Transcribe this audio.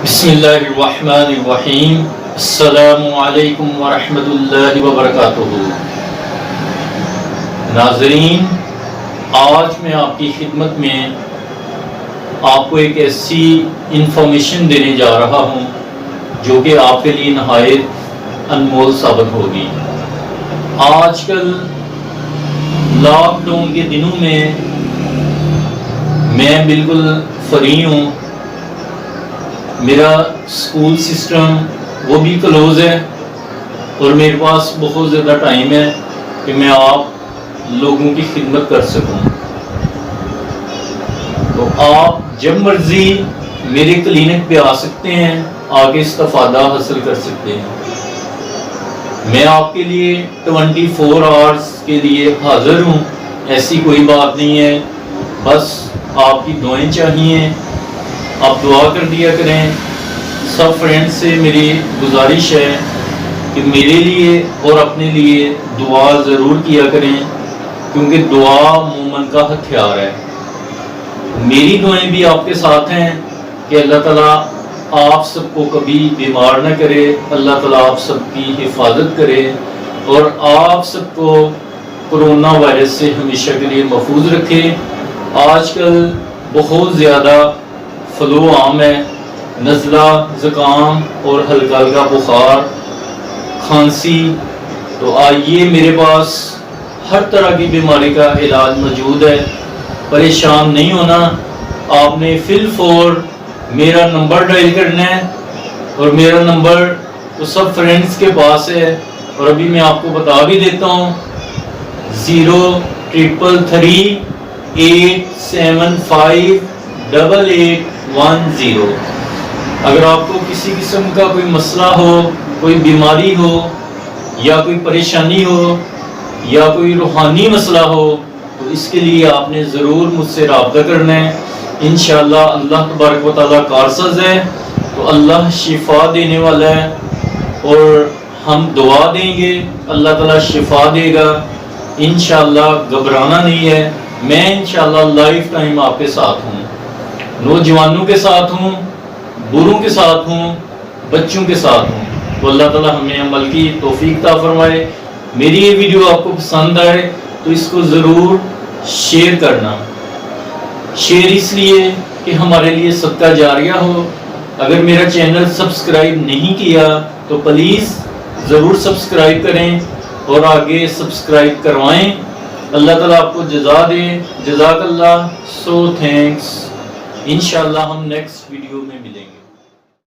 بسم اللہ الرحمن الرحیم۔ السلام علیکم ورحمۃ اللہ وبرکاتہ۔ ناظرین، آج میں آپ کی خدمت میں آپ کو ایک ایسی انفارمیشن دینے جا رہا ہوں جو کہ آپ کے لیے نہایت انمول ثابت ہوگی۔ آج کل لاک ڈاؤن کے دنوں میں بالکل فری ہوں۔ میرا سکول سسٹم وہ بھی کلوز ہے اور میرے پاس بہت زیادہ ٹائم ہے کہ میں آپ لوگوں کی خدمت کر سکوں۔ تو آپ جب مرضی میرے کلینک پہ آ سکتے ہیں، آگے استفادہ حاصل کر سکتے ہیں۔ میں آپ کے لیے 24 آورز کے لیے حاضر ہوں، ایسی کوئی بات نہیں ہے۔ بس آپ کی دعائیں چاہیے، آپ دعا کر دیا کریں۔ سب فرینڈ سے میری گزارش ہے کہ میرے لیے اور اپنے لیے دعا ضرور کیا کریں، کیونکہ دعا مومن کا ہتھیار ہے۔ میری دعائیں بھی آپ کے ساتھ ہیں کہ اللہ تعالیٰ آپ سب کو کبھی بیمار نہ کرے، اللہ تعالیٰ آپ سب کی حفاظت کرے اور آپ سب کو کرونا وائرس سے ہمیشہ کے لیے محفوظ رکھے۔ آج کل بہت زیادہ فلو عام ہے، نزلہ، زکام اور ہلکا ہلکا بخار، کھانسی۔ تو آئیے، میرے پاس ہر طرح کی بیماری کا علاج موجود ہے۔ پریشان نہیں ہونا، آپ نے فی الفور میرا نمبر ڈائل کرنا ہے، اور میرا نمبر تو سب فرینڈز کے پاس ہے، اور ابھی میں آپ کو بتا بھی دیتا ہوں، 0333 875 8810۔ اگر آپ کو کسی قسم کا کوئی مسئلہ ہو، کوئی بیماری ہو یا کوئی پریشانی ہو یا کوئی روحانی مسئلہ ہو، تو اس کے لیے آپ نے ضرور مجھ سے رابطہ کرنا ہے۔ انشاءاللہ اللہ تبارک و تعالیٰ کارساز ہے، تو اللہ شفا دینے والا ہے، اور ہم دعا دیں گے، اللہ تعالیٰ شفا دے گا۔ انشاءاللہ گھبرانا نہیں ہے، میں انشاءاللہ لائف ٹائم آپ کے ساتھ ہوں، نوجوانوں کے ساتھ ہوں، بوڑھوں کے ساتھ ہوں، بچوں کے ساتھ ہوں۔ تو اللہ تعالیٰ ہمیں عمل کی توفیق عطا فرمائے۔ میری یہ ویڈیو آپ کو پسند آئے تو اس کو ضرور شیئر کرنا۔ شیئر اس لیے کہ ہمارے لیے صدقہ جاریہ ہو۔ اگر میرا چینل سبسکرائب نہیں کیا تو پلیز ضرور سبسکرائب کریں اور آگے سبسکرائب کروائیں۔ اللہ تعالیٰ آپ کو جزا دے۔ جزاک اللہ، سو تھینکس۔ انشاءاللہ ہم نیکسٹ ویڈیو میں ملیں گے۔